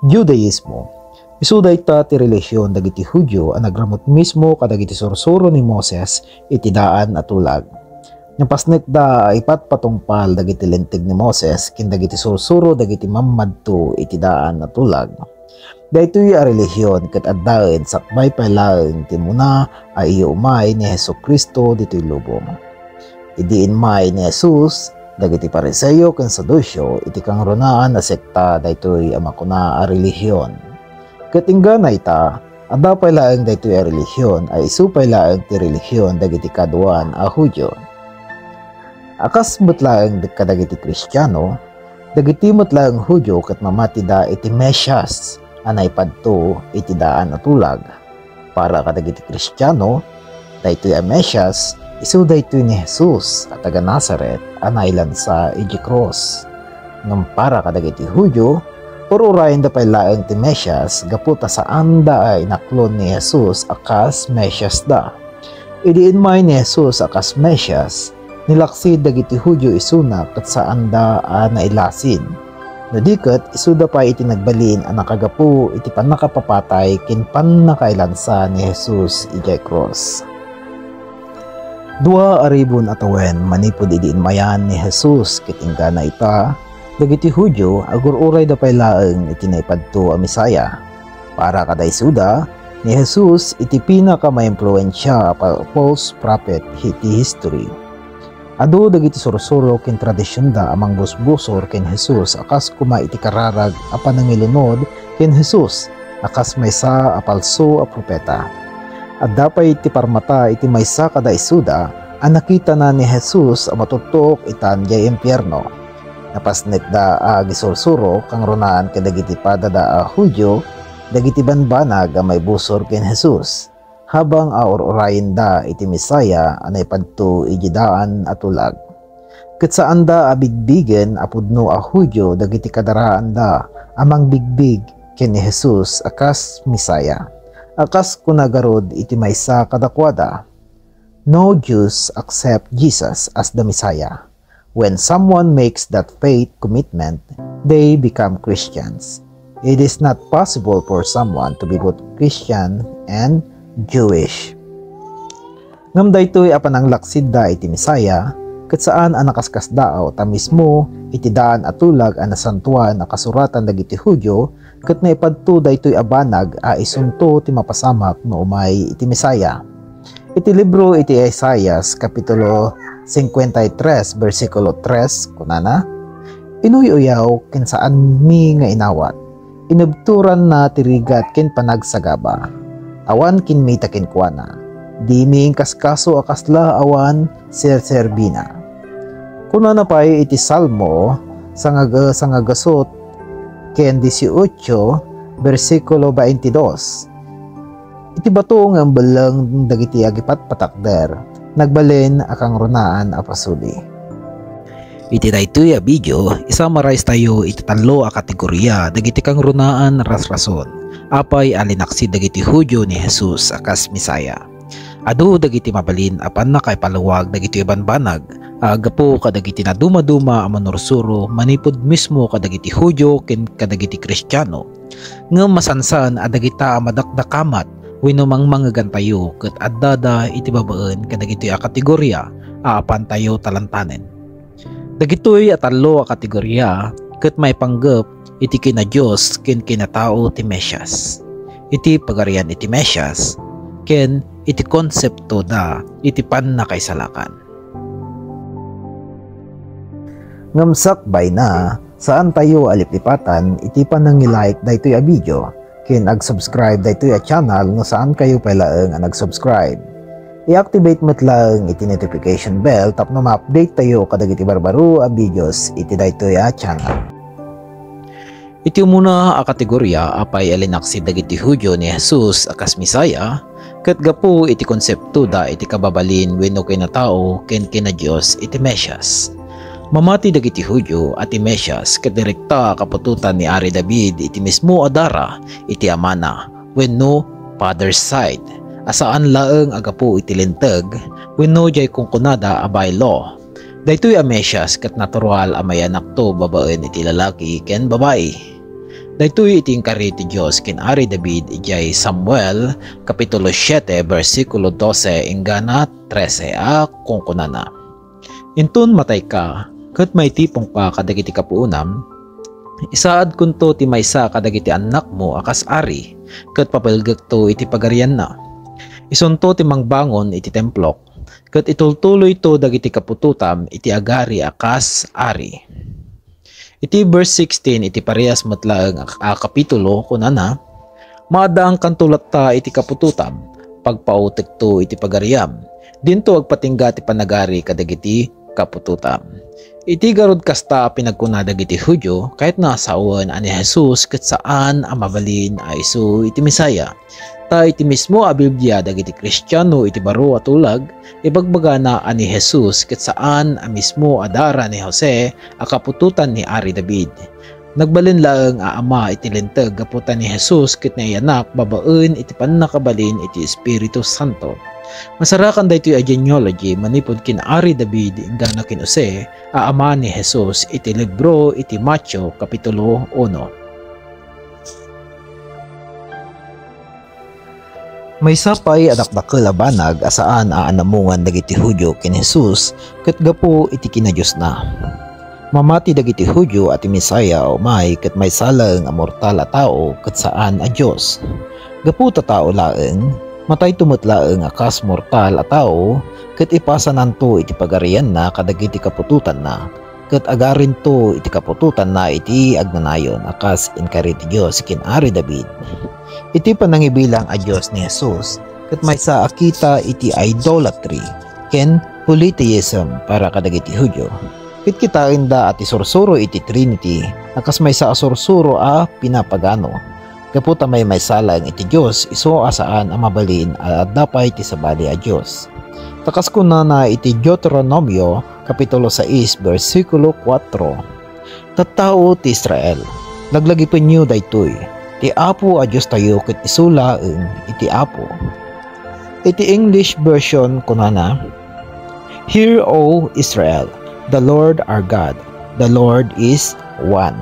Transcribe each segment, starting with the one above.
Judaismo. Isuday ta ti relihiyon dagiti Hudyo ang nagramot mismo kadagiti sursuro ni Moses iti daan at tulag. Napasnek da ipat patungpal dagiti lentig ni Moses kin dagiti sursuro dagiti mammadto iti daan at tulag. Daytoy a relihiyon ket addaen sakbay palaeng ti muna ay umay ni Hesukristo ditoy lubong. Idiin may ni Jesus dagiti Pariseo ken Saduceo iti kangrunaan a sekta daytoy a makuna a relihiyon. Katinggana ita, adda pay laeng daytoy a relihiyon ay isupay laeng ti relihiyon dagiti kaduan a Hudyo. Akas mutlaeng kadagiti Kristiyano, dagiti mutlaeng Hudyo ket mamati da iti Mesyas anay padto iti daan a tulag. Para kadagiti Kristiyano, daytoy a Mesyas isu daytoy ni Jesus a taga Nazaret anay lansa iti cross. Ngem para kadagiti Hudyo, ururayin da pay laeng ti Mesyas gaputa saan da ay naklon ni Jesus akas Mesyas da. Idiin may ni Jesus akas Mesyas, nilaksid dagiti Hudyo isuna ket saan da nailasin. No diket isu da pay iti nagbalin a nakagapu iti pannakapapatay ken pannakailansa ni Jesus ijay cross. 2 aribon atawen manipud idiin mayan ni Jesus ket inggana ita dagiti Hudyo agururay da pay laeng iti naipadto a Misaya. Para kada isuda ni Jesus iti pinaka maimpluwensya a false prophet iti history. Adu dagiti sursuro ken tradisyon da amang busbusor ken Jesus akas kuma iti kararag a panangilunod ken Jesus akas maysa a palso a propeta. Adda pay iti parmata iti maysa kada isuda a nakita na ni Jesus a matutok itan jay impyerno. Napasnek da gisursuro kang runaan kadagiti padada a Hudyo dagiti banbanag a may busor ken Jesus habang ururayin da iti Misaya anay padto iti daan at tulag. Ket saan da bigbigen a pudno a Hudyo dagiti kadaraan da amang bigbig ken ni Jesus akas Misaya. Akas kunagarod iti maysa kadakwada. No Jews accept Jesus as the Messiah. When someone makes that faith commitment, they become Christians. It is not possible for someone to be both Christian and Jewish. Ngam daytoy apan ang laksid da iti Misaya, ket saan ang nakaskas daaw ta mismo iti daan at tulag a nasantuan a kasuratan dagiti Hudyo ket naipadto daytoy abanag a isunto ti mapasamak no umay iti Misaya. Iti libro iti Isaias kapitulo 53 versikulo 3 kunana, inuy-uyaw ken saan mi nga inawat, inubturan na tirigat ken panagsagaba, awan kin mita ken kuana, di mi kaskaso akasla awan serserbina. Kunana pay iti Salmo sangagasot ken 18 versikulo 22. Iti bato nga belang dagiti agipat patakder nagbalen akang runaan a pasuli. Iti daytoy a video isamarais tayo iti tallo a kategorya dagiti kang runaan ras-rason apay alinaksid dagiti Hudyo ni Jesus akas Misaya. Adu dagiti mabalin apan nakaipaluwag dagiti banbanag agapo kadagiti na dumaduma a manursuro manipud mismo kadagiti Hudyo ken kadagiti Kristiyano ngem masansan a dagita a madakdakamat wenno mangmangagan tayo ket addada iti babaen kadagitoy a kategorya apan tayo talantanen. Dagitoy a tallo a kategorya ket may panggep iti kina Dios ken kinatao ti Mesyas. Iti pagarian iti Mesyas ken iti konsepto da iti pannakaisalakan. Ngamsakbay na saan tayo aliplipatan iti panangilike daytoy a video ken ag-subscribe daytoy a channel no saan kayo palaeng nag-subscribe. I-activate met lang iti notification bell tapno ma-update tayo kadagiti barbaro a videos iti daytoy a channel. Iti muna a kategorya apay alinaksid dagiti Hudyo ni Jesus akas Misaya ket gapu iti konsepto da iti kababalin wenno kinatao ken kina Dios iti Mesyas. Mamati dagiti Hudyo at ti Mesyas ket direkta kapututan ni Ari David iti mismo adara iti amana wenno father's side asaan laeng agapu iti linteg wenno jay kungkunada a bylaw. Daytoy a Mesyas ket natural a mayanak to babaen iti lalaki ken babae. Daytoy iti inkari ti Dios ken Ari David ijay Samuel kapitulo 7 bersikulo 12 ingana 13 kung kunana. Intun matay ka ket may tipong ka kadagiti kapuunam, isaad kunto ti maysa kadagiti anak mo akas ari ket papelgek to iti pagarian na. Isunto ti mangbangon iti templok ket itultuloy to dagiti kapututam iti agari akas ari. Iti verse 16 iti parehas matlaeng kapitulo kunana, maadaang kantulat ta iti kapututam pagpautek to iti pagariam, dinto agpatingga ti panagari kadagiti kapututam. Iti garod kasta pinagkuna dagiti Hudyo kahit nasawan ani Jesus ket saan ang mabalin a isu iti Misaya. Ta iti mismo a Biblia dagiti Kristiyano iti baro at ulag ibagbaga na ani Jesus ket saan a mismo adara ni Jose a kapututan ni Ari David. Nagbalin laeng a ama iti linteg gaputan ni Jesus ket ni anak babaen iti pannakabalin iti Espiritu Santo. Masarakan daytoy a genealogy manipod kin Ari David ingana kin Jose a ama ni Jesus iti libro iti Mateo kapitulo 1. May sapay anak dakkel a banag asaan a anamungan dagiti Hudyo ken Jesus ket gapo iti kinadiyos na. Mamati dagiti Hudyo at Misaya umay ket may salang a mortal a tao ket saan a Dios. Gapo ta tao laeng matay tumutlaeng akas mortal a tao ket ipasanan to iti pagarian na kadagiti kapututan na ket agarin to iti kapututan na iti agnanayon akas inkari ti Dios ken Ari David. Iti panangibilang a Dios ni Jesus ket maysa akita iti idolatry ken polytheism para kadagiti Hudyo. Ket kitain da ati sursuro iti Trinity akas maysa a sursuro a pinapagano. Gaputa may salang iti Dios iso asaan ang mabalin at dapay ti sabali a Dios. Takas kuna na iti Deuteronomio kapitulo 6 bersikulo 4. Tattao ti Israel, laglagi penyo daytoy, ti Apo a Dios tayo ket isulaeng iti Apo. Iti English version kunana, Hear, O Israel, the Lord our God, the Lord is one.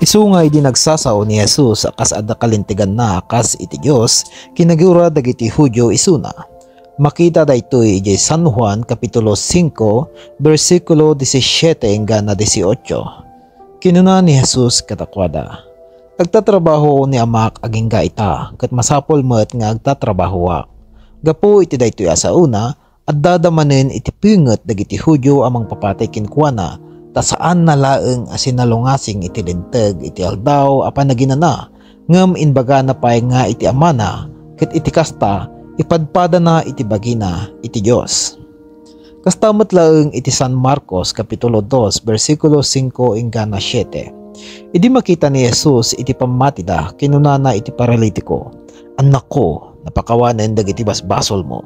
Isungay di nagsasao ni Jesus akas adda kalintigan na akas iti Dios kinagura dagiti Hudyo isuna. Makita daytoy iti San Juan kapitulo 5 bersikulo 17 hanggang 18. Kinuna ni Jesus katakwada, agtatrabaho ni amak aging gaita ket masapol met nga agtatrabahoa. Gapo iti daytoy asa una adda damanen iti pinget dagiti Hudyo amang papatay kinkuana ta saan na laeng asinalungasing iti linteg iti aldaw apan naginana ngem inbaga na pay nga iti amana ket iti kasta ipadpada na iti bagina iti Dios. Kasta met laeng iti San Marcos kapitulo 2 bersikulo 5 hanggang 7. Idi makita ni Jesus iti pamatida kinunana iti paralitiko, anak ko napakawanen dagiti basbasol mo.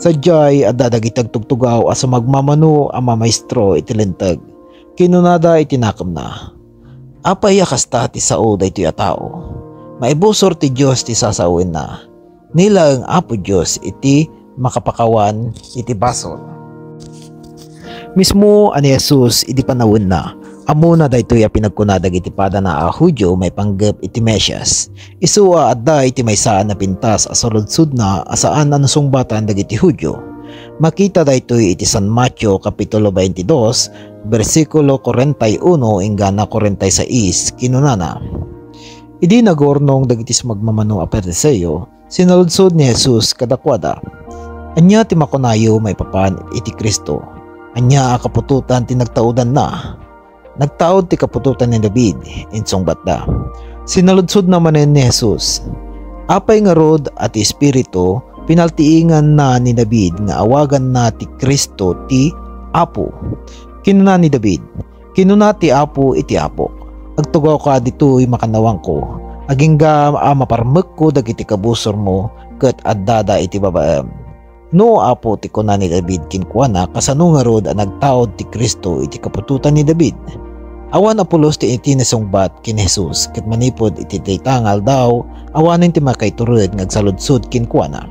Sadyay adda dagiti tugtugaw asa magmamano ang mamaestro iti linteg. Kinunada itinakam na, apay kasta ti sao daytoy a tao, maibusor ti Dios ti sasawin na, nila ang Apo Dios iti makapakawan iti basol. Mismo ani Jesus iti panawin na, amo na daytoy a pinagkunadag iti pada na a Hudyo may panggep iti Mesias. Isua adda iti maysaan na pintas asuludsud na asaan anusongbatan dagiti Hudyo. Makita daytoy iti San Mateo kapitulo 22 bersikulo 41 hanggang 46 kinunana. Idi nagornong dagiti magmamano a Pariseo, sinaludsod ni Jesus kadakwada, anya ti makunayo may papan iti Kristo, anya kapututan ti nagtaudan na. Nagtaod ti kapututan ni David, insong batda. Sinaludsod naman ni Jesus, apay nga rod at Espiritu pinaltiingan na ni David nga awagan na ti Kristo ti Apo. Kinuna ni David, kinuna ti Apo iti Apo. Agtugaw ka dito'y makanawang ko. Aging ga maparmek ko dagiti kabusor mo ket addada iti babaem. No Apo ti kuna ni David kinkuana kasano nga rod ang nagtaod ti Kristo iti kapututan ni David. Awan apulos ti iti nasungbat kin Jesus ket manipod iti taytangal daw awanin ti makaiturod ngagsaludsod kinkuana.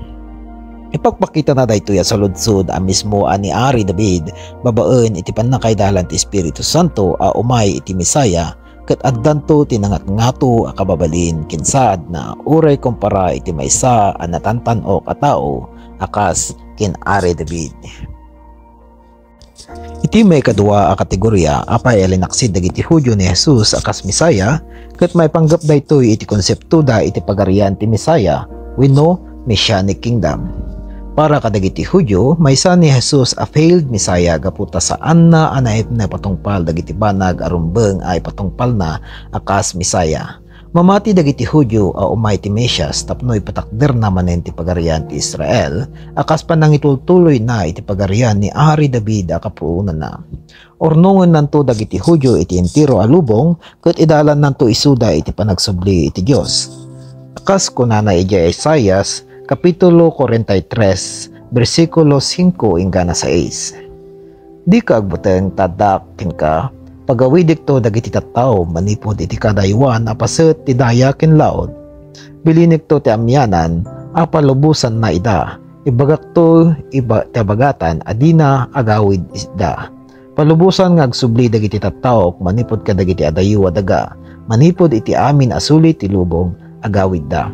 Ipagpakita na daytoy sa ludsod ang mismo ani Ari David babaen iti pannakaydalan ti Espiritu Santo a umay iti Misaya ket addanto tinangat ngato a kababalin kinsaad na uray kumpara iti maysa a natantan-o katao akas ken Ari David. Iti may kadua a kategorya apay alinaksid dagiti Hudyo ni Jesus akas Misaya ket may panggap daytoy iti konsepto da iti pagarian ti Misaya wenno Messianic Kingdom. Para kadagiti Hudyo, maysa ni Jesus a failed Messiah gaputa saan na anaip na patungpal dagiti banag arumbeng ay patungpal na akas Messiah. Mamati dagiti Hudyo a umay ti Mesias tapno ipatakder naman ti pagarian ti Israel akas panangitultuloy na iti pagarian ni Ari David a kapuunan na. Ornongon nanto dagiti Hudyo iti entero a lubong ket idalan nanto isuda iti panagsubli iti Dios. Akas kunana iti Isaias Kapitulo 43, versikulo 5 ingana 6. Di ka agbuteng tadak ka, pagawidik to dagiti tattao manipod iti kadaywan apaset ti daya ken laod. Bilinik to ti amyanan, apalubusan na ida, ibagak to tabagatan adina agawid isda. Palubusan nga agsubli dagiti tattao manipod kadagiti adayu daga, manipod iti amin asulit ti lubong agawid da.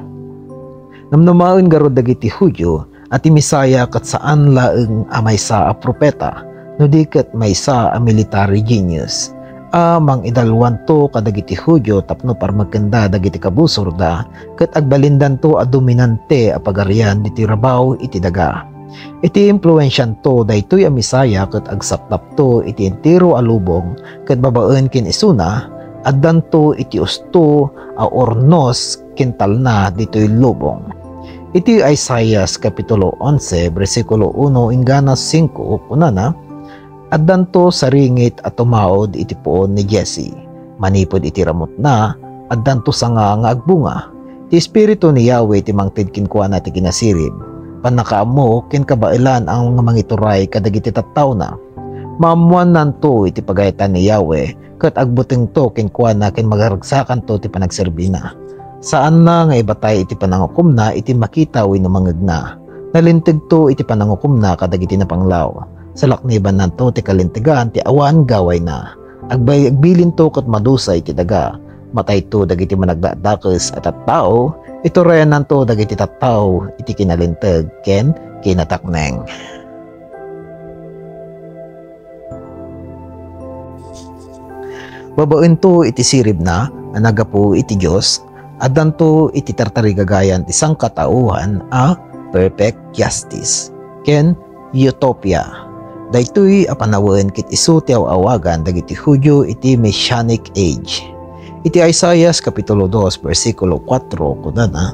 Namnamaon garod dagiti Hudyo at Misaya kat saan laeng maysa a propeta no di ket maysa a military genius. Mang idalwan to kadagiti Hudyo tapno parmagkenda dagiti kabusor da ket agbalindan to a dominante a pagarian iti rabaw iti daga. Iti impluensyan to daytoy a Misaya ket agsaptap to iti entero a lubong ket babaen ken isuna addan to iti usto a ornos kintal na ditoy lubong. Iti Isaias Kapitulo 11, versikulo 1 ingana 5 kunana, addanto sa ringit at tumaod iti poon ni Jesse, manipod iti ramot na, addanto sa nga agbunga, ti Espiritu ni Yahweh ti mangtid kinkuana ti kinasirib, panakaamo kin kabailan ang mangituray kadagiti tattaw na, maamuan nanto iti pagayatan ni Yahweh, kat agbuting to kinkuana kin magaragsakan to ti panagserbina. Saan na nga ibatay iti panangukom na iti makita wenno mangegna. Nalintig to iti panangukom na kadagiti na panglaw. Sa lakniban nanto ti kalintigan ti awan gaway na. Agbilin to kat madusay iti daga. Matay to dagiti managdadakes at tattao. Ito rayan nanto dagiti tattao iti kinalinteg ken kinatakneng. Babaen to iti sirib na anagapo iti Dios. Addanto iti tartarigagayan ti sangkatauhan a perfect justice ken utopia. Daytoy a panawen ket isu ti awagan dagiti Hudyo iti Messianic age. Iti Isaias Kapitulo 2 versikulo 4 kunana,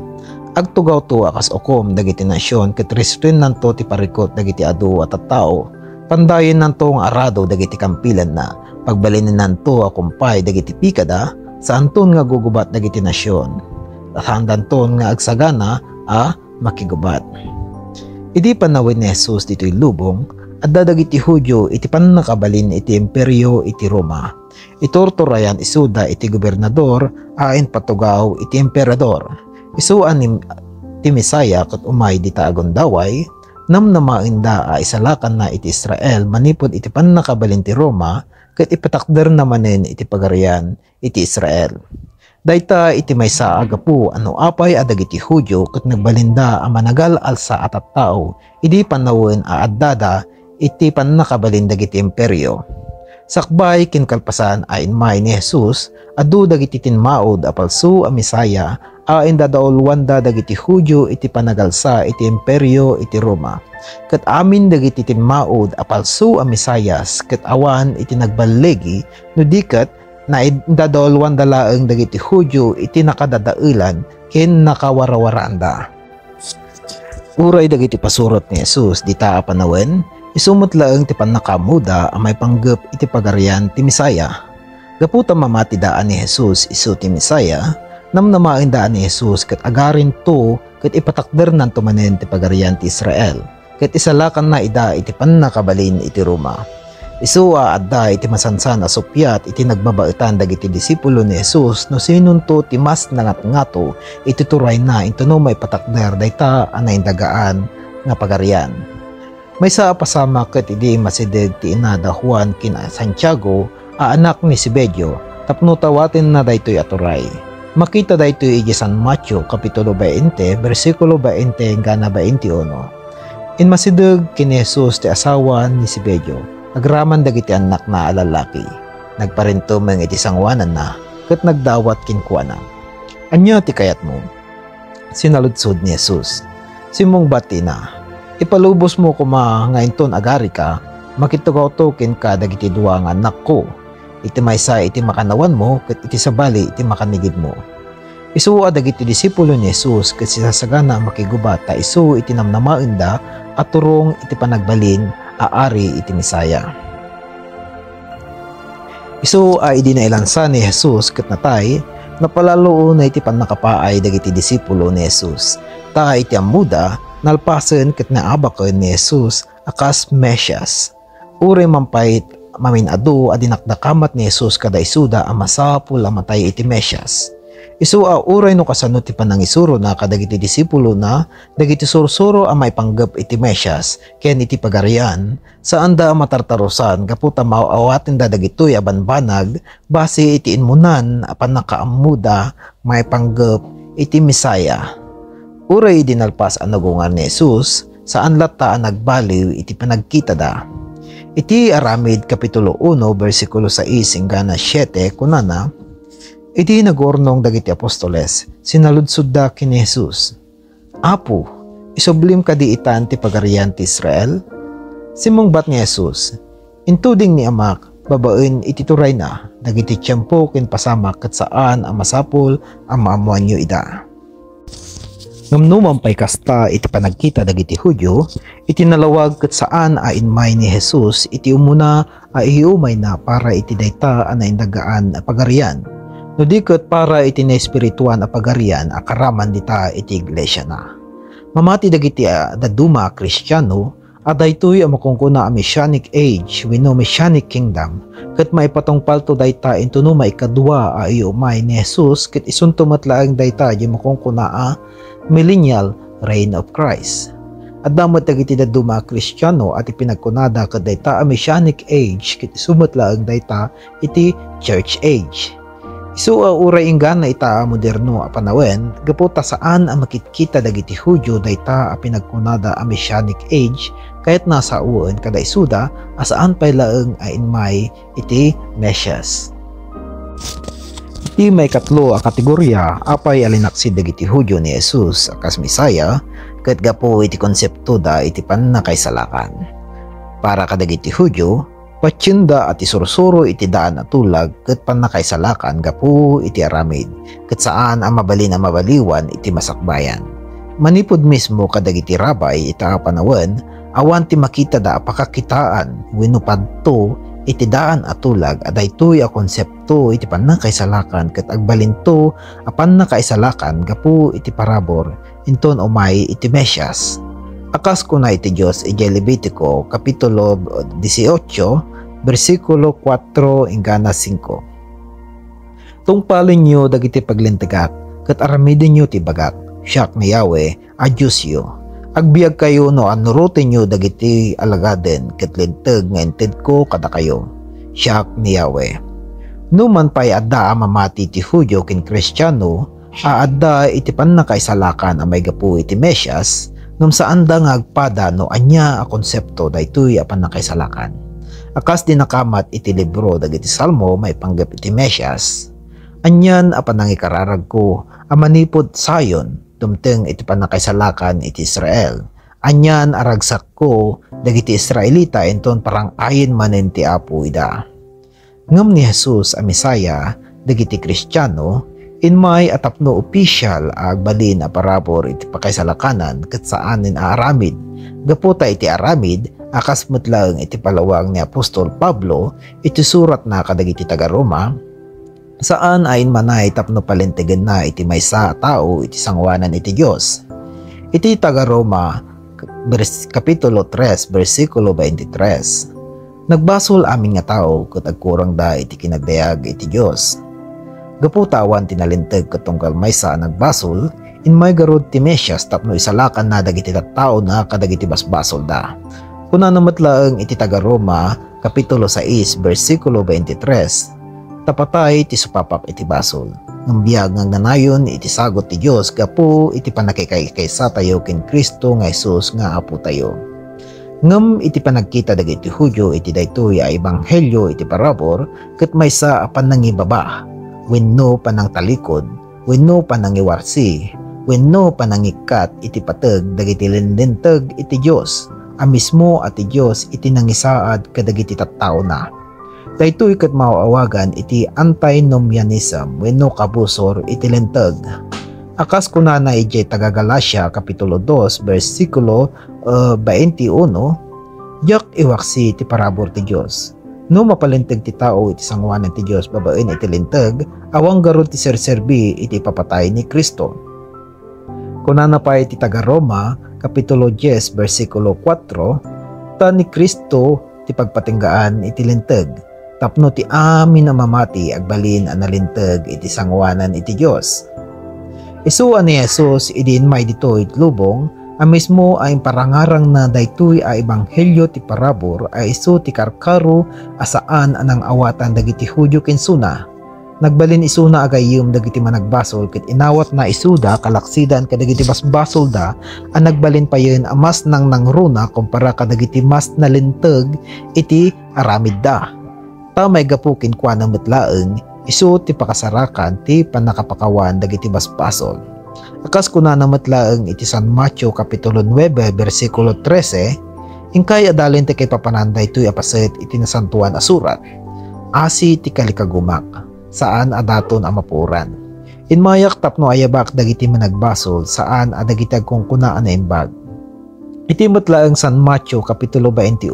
agtugaw to akas okom dagiti nasyon ket resutin nanto ti parikot dagiti adu at tattao. Pandayen nanto ang arado dagiti kampilan na pagbalinin nanto a kumpay dagiti pikada saan ton nga gugubat dagiti nasyon at handan ton nga agsagana a makigubat. Iti panawin ni Jesus dito'y lubong at dadagiti Hudyo iti panakabalin iti imperyo iti Roma. Itorturayan isuda iti gobernador ain patugaw iti emperador. Isuan ti Misaya ket umay dita agondaway namnamainda a isalakan na iti Israel manipod iti panakabalin ti Roma ket ipatakder namanen iti pagarian iti Israel. Dayta iti maysa agapu ano apay adagiti Hudyo ket nagbalinda a managal alsa at tattao idi panawon a addada iti pannakabalin dagiti imperyo. Sakbay kinkalpasan ain may ni Jesus adu dagiti tinmaod a palsu a Misaya ain dadaolwanda dagiti Hudyo iti panagalsa iti imperyo iti Roma. Ket amin dagiti tinmaod a palsu a Misayas ket awan iti nagbalegi no diket na dadolwan dalaeng dagiti Hudyo iti nakadadaelan ken nakawarawaraanda. Uray dagiti pasurot ni Jesus dita a panawen isumot laeng ti pannakamuda a may panggep iti pagarian ti Misaya. Gaputa mamati daan ni Jesus isu ti Misaya namnamain daan ni Jesus ket agarin to ket ipatakder nanto manen ti pagarian ti Israel. Ket isalakan na ida iti pannakabalin iti Roma. Isua adda iti masansan a supyat iti nagbabaetan dagiti disipulo ni Jesus no sinunto ti mas nangat-ngato iti turay na ito no may patakder dayta anay dagaan nga pagarian. May sa pasama ket idi masideg ti inada Juan kina Santiago a anak ni Zebedeo tapno tawaten na daytoy aturay. Makita daytoy iti San Mateo kapitulo 20 bersikulo 20 hanggang 21. In masideg kini Jesus ti asawa ni Zebedeo agraman dagiti anak na alalaki. Nagparintumeng iti sangwanan na ket nagdawat kinkuana. Anya ti kayat mo? Sinaludsod ni Jesus. Simong bati na. Ipalubos mo kuma nga inton agari ka, makitugaw-tukin ka dagiti duwa nga anak ko. Iti maysa iti makanawan mo, ket iti sabali iti makanigid mo. Isuwa dagiti disipulo ni Jesus ket sisasagana makigubat ta isu iti namnamaenda at turong iti panagbalin aari iti misaya. Isu ay idi nailansa ni Jesus ket natay napalalo na iti pannakapaay dagiti disipulo ni Jesus. Ta iti ammuda nalpasen ket naabaken ni Jesus akas Mesyas. Uri mampait maminado a dinakdakamat ni Jesus kada isuda a masapul a matay iti Mesyas. Isu a uray no kasano ti panangisuro na kadagiti disipulo na dagiti sursuro a maipanggep iti Mesyas ken iti pagarian saan da matartarusan kaputa maawaten da dagitoy a banbanag base iti inmunan a panakaammuda maipanggep iti Misaya. Uray dinalpas ang nagungar ni Jesus saan lata ang nagbaliw iti panagkita da. Iti Aramid kapitulo 1 bersikulo 6 hanggang 7 kunana iti nagornong dagiti apostoles sinaludsod da kini Jesus. Apo, isublim kadiitan ti pagarian ti Israel? Simong bat ni Jesus. Intuding ni amak babaen iti turay na dagiti tiyempo ken pasamak ket saan ang masapul ang maamuan nyo ida. Ngamnuman pay kasta iti panagkita dagiti Hudyo iti nalawag ket saan a inmay ni Jesus iti umuna a iumay na para iti dayta a naindagaan a pagarian. No diket para iti na espirituan a pagarian a karaman dita iti iglesia na. Mamati dagiti daduma Kristiyano a daytoy a makungkuna a Messianic age wenno Messianic kingdom ket maipatungpal to dayta intuno maikadua a iumay ni Jesus ket isunto matlaeng dayta di makungkuna a millennial reign of Christ. At damot dagiti daduma Kristiyano at ipinagkunada ket dayta a Messianic age ket sumatlaeng dayta iti church age. Isu uray inggan na ita moderno a panawen gaputa saan ang makitkita dagiti Hudyo dayta a pinagkunada a Messianic age kayat nasa uon kada isuda asaan pay laeng a inmay iti Mesyas. Iti may katlo a kategorya apay alinaksid dagiti Hudyo ni Jesus akas Misaya ket gapo iti konsepto da iti pannakaisalakan. Para kadagiti Hudyo patsyenda at isursuro iti daan at tulag ket pannakaisalakan gapu iti aramid ket saan ang mabalin a mabaliwan iti masakbayan. Manipod mismo kadagiti rabay ita panawen awan ti makita da pakakitaan wenno padto iti daan at tulag a daytoy a konsepto iti pannakaisalakan ket agbalinto a pannakaisalakan gapu iti parabor inton umay iti Mesyas. Akas kuna iti Diyos iti Levitico kapitulo 18 bersikulo 4 hanggang 5. Tungpalin nyo dagiti paglintigak ket aramidin nyo ti bagak siak ni Yahweh a Diyos yo. Agbiag kayo no anurutin nyo dagiti alagaden ket linteg nga inted ko kada kayo siak ni Yahweh. Numan pay adda mamati ti Hudyo ken Kristiyano a adda iti pannakaisalakan a may gapu iti Mesyas ngem saan da nga agpada no anya a konsepto daytoy a pannakaisalakan. Akas dinakamat iti libro dagiti Salmo may panggep iti Mesyas. Anyan a panangikararag ko a manipod sayon tumteng iti pannakaisalakan iti Israel. Anyan aragsak ko dagiti Israelita enton parang ayin manen ti Apo ida. Ngem ni Jesus a Misaya dagiti Kristiyano inmay atapno opisyal agbalin a parabor iti pakaisalakanan ket saanen a aramid. Gaputa iti aramid akas metlaeng iti palawag ni Apostol Pablo iti surat na kadagiti taga Roma saan ain manay tapno palintegen na iti maysa a tao iti sangwanan iti Dios. Iti taga Roma kapitulo 3 bersikulo 23. Nagbasol amin nga tao ket agkurang da iti kinagdayag iti Dios. Gaputawan tinalinteg katunggal maysa nagbasol In may garod ti Mesyas tapno isalakan na dagiti tattao na kadagiti basbasol da. Kuna namatlaeng iti taga Roma kapitulo 6 bersikulo 23. Tapatay ti supapak iti basol. Ng biyag ng nanayon iti sagot ti Dios gapu iti panakikaykaysa tayo ken Kristo nga Jesus nga apo tayo. Ngem iti panagkita dagiti Hudyo iti daytoy a ebanghelyo iti parabor ket maysa a panangibaba wenno panang talikod wenno panangiwarsi wenno panangikat iti pateg dagiti lindenteg iti Dios a mismo ati Dios iti nangisaad kadagiti tattao na. Daytoy ket mauawagan iti antinomianism wenno kabusor iti linteg. Akas kunana iti taga Galacia kapitulo 2 bersikulo 21, jak iwaksi ti parabor ti Dios. No mapalinteg ti tao iti sanguanan ti Dios babaen iti linteg, awang garod ti serserbi iti papatay ni Kristo. Kunana pa iti taga Roma kapitulo 10 bersikulo 4, ta ni Kristo ti pagpatinggaan iti linteg. Tapno ti amin na mamati agbalin ang nalinteg iti sanguanan iti Dios. Isuan ni Jesus idin may ditoy lubong, ang mismo ay parangarang na daytoy a ebanghelyo ti parabor ay isu ti karkaro asaan anang awatan dagiti Hudyo ken suna. Nagbalin isuna agayem dagiti managbasol ket inawat na isuda kalaksidan kadagiti basbasol da ang nagbalin payen amas nang nangruna kumpara kadagiti mas nalinteg iti aramid da. Ta may gapukin kwa ng metlaeng isu ti pakasarakan ti panakapakawan dagiti basbasol. Akas kuna na metlaeng iti San Mateo kapitulo 9 bersikulo 13, ingkay adalin ti kay papananday tuy apaset iti nasantuan a surat. Asi ti kalikagumak saan adaton a mapuran. Inmayak tapno ayabak dagiti managbasol saan adagiti agkungkunaan na imbag. Iti metlaeng San Mateo kapitulo 21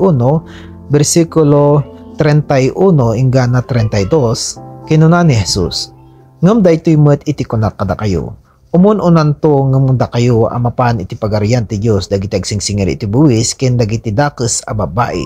bersikulo 31 ingana 32, kinuna ni Jesus, ngam daytoy met iti kunak kada kayo. Umun-unan to ngamunda kayo amapan iti pagarian ti Dios dagiti agsingsingir iti buwis ken dagiti dakes a babae.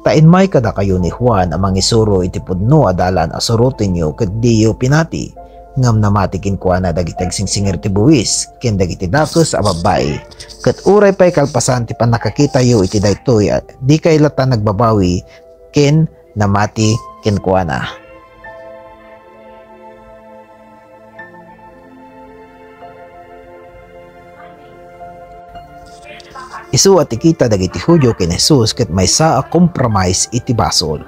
Tain may kada kayo ni Juan amang isuro iti pudno adalan a surutin nyo ket diyo pinati. Ngam namati kinkuana dagiti agsingsingir iti buwis ken dagiti dakes a babae. Ket uray pay kalpasan ti panakakita yo iti daytoy di kay lata nagbabawi ken namati kinkuana. Isu at ikita dagiti Hudyo ken Jesus ket maysa a compromise iti basol.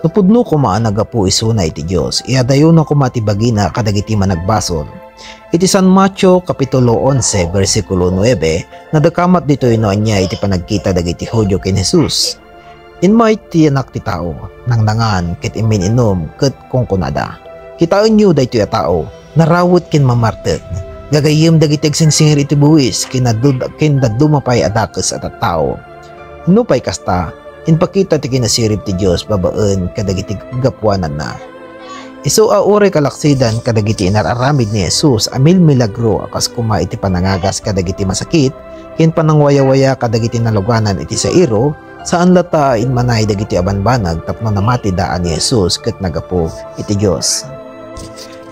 Tupudno kumaan nagapu isu na iti Dios, iadayon na kumatibagina kadagiti managbasol. Iti San Mateo kapitulo 11 bersikulo 9, nadakamat ditoy no anya iti panagkita dagiti Hudyo ken Jesus. Inmay ti anak ti tao, nangnangan ket imininom ket kungkunada. Kitaon nyo daytoy a tao, narawot ken mamartek. Gagayem dagiti agsingsingir iti buwis ken dadumapay adakes at tao. No pay kasta, inpakita ti kinasirib ti Dios babaen kadagiti gapuanan na. Isu aure kalaksidan kadagiti inararamid ni Jesus amil milagro akas kuma iti panangagas kadagiti masakit ken panangwaya-waya kadagiti naluganan iti sairo saan lata inmanay dagiti abanbanag tapno namati daan ni Jesus ket nagapu iti Dios.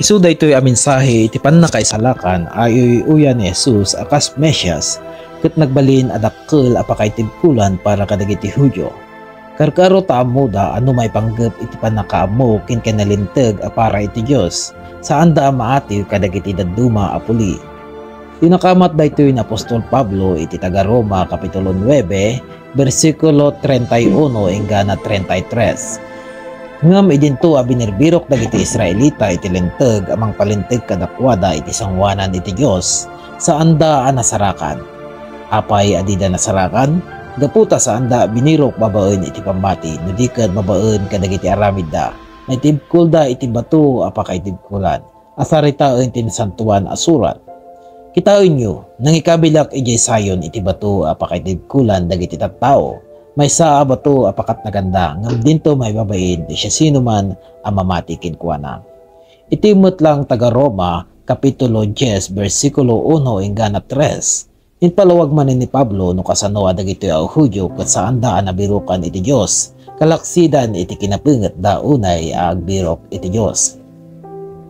Isu daytoy a mensahe iti pannakaisalakan ay uya ni Jesus akas Mesyas ket nagbalin adakkel apakay tibkulan para kadagiti Hudyo. Karkaro taammo da ano may panggep iti pannakaammo ken kanalinteg a para iti Dios saan da maati kadagiti dadduma a puli. Tinakamat daytoy ni Apostol Pablo iti taga Roma kapitulo 9 bersikulo 31 ingana 33. Ngam idinto a binirbirok dagiti Israelita iti linteg amang palinteg kadakwada iti sangwanan iti Dios saan da nasarakan. Apay adida nasarakan, gaputa saan da binirok babaen iti pambati no di ket babaen kadagiti aramid da. May tibkul da iti bato apakay tibkulan. Asarita iti nasantuan a surat. Kitaon nyo, nangikabilak ijay sayon iti bato apakay tibkulan dagiti tattao. May sa bato apakat na ganda ngam dinto may babain di siya sino man ang mamati kinkuana. Itimot lang taga Roma kapitulo 10 bersikulo 1 ingana 3. Inpalawag man ni Pablo no kasano dagito a Hudyo ket saan daan nabirukan iti Dios kalaksidan iti kinapinget da unay agbirok iti Dios.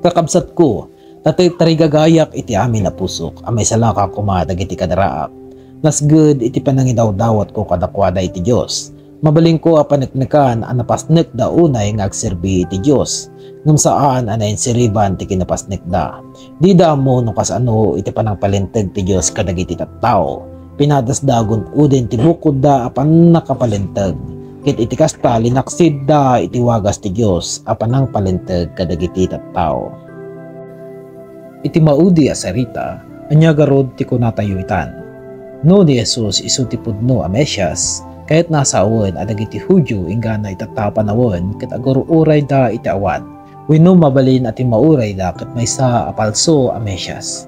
Kakabsat ko, Tatay tarigagayak iti amin na pusok, amay salaka kumadag iti kadaraak. Nasged iti panangidawdawat ko kadakwada iti Diyos. Mabaling ko apaneknekan ang napasnek da unay nga agserbi iti Diyos. Ngam saan anayin siriban ti kinapasnek da. Di da mo no kasano iti panangpalinteg ti Diyos kadag iti tattao. Pinadas dagon uden ti bukod da apan nakapalinteg. Kit iti kasta linaksid da iti wagas ti Diyos apan palinteg kadag iti tattao. Iti maudi a sarita, anya garod ti kunatayuitan. No ni Jesus isu ti pudno a Mesyas, kahit nasa awan adag iti Hudyo ingana itatapan awan ket agururay da iti awan. Wenno mabalin ati mauray da ket maysa a palso a Mesyas.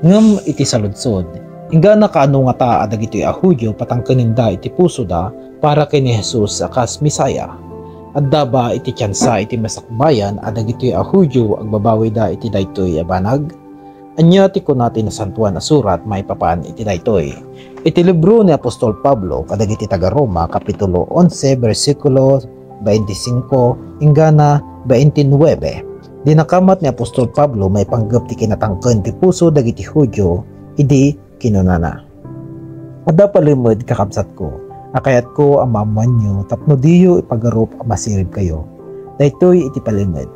Ngem iti saludsod, ingana kaano nga ta adag iti a Hudyo patangkenin da iti puso da para kay ni Jesus akas Misaya. Adda ba iti tiyansa iti masakbayan adag iti a Hudyo agbabawi da iti daytoy a banag? Anya ti kunati na santuan a surat maipapaan iti daytoy. Iti libro ni Apostol Pablo kadag iti taga Roma kapitulo 11 bersikulo 25 ingana 29. Dinakamat ni Apostol Pablo may panggap ti kinatangken ti puso dagiti Hudyo idi kinunana. Adda palimod kakabsat ko. Akayat ko ang mamanyo tapno diyo ipagarup ang masirib kayo. Daytoy iti palimod.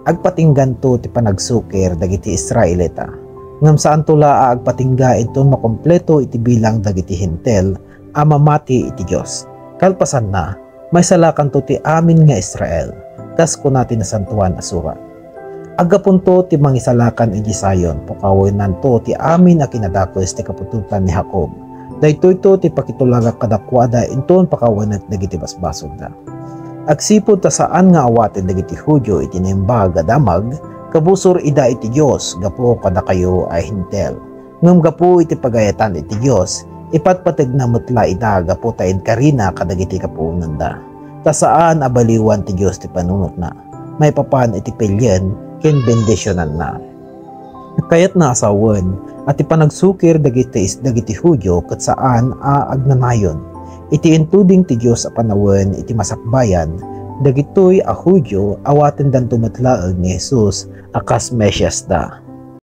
Agpatinggan to ti panagsukir dagiti Israelita. Ngam saan tula agpatingga ito makompleto iti bilang dagiti hintel amamati iti Dios. Kalpasan na may salakan to ti amin nga Israel. Kas ko natin na santuan asurat. Agapunto ti mangisalakan iti sayon pukawinan to ti amin a kinadakos ti kapututan ni Jacob. Daytoy to ti pakitulagak kadakwada inton pakawanat dagiti basbasod da. Agsipod ta saan nga awaten dagiti Hudyo iti nembag adamag kabusor ida iti Dios gapo kada kayo ay hintel. Ngem gapo iti pagayatan iti Dios ipatpateg na mutla ida gapo taid karina kadagiti kapuunan da. Ta saan abaliwan ti Dios ti panunot na. May papan iti pilyen ken bendisyonan na. Kayat na asawan at ipanagsukir dagiti Hudyo ket saan agnanayon. Iti intuding ti Dios a panawen iti masakbayan dagitoy a Hudyo awaten dan tumatlaeg ni Jesus akas Mesyas da.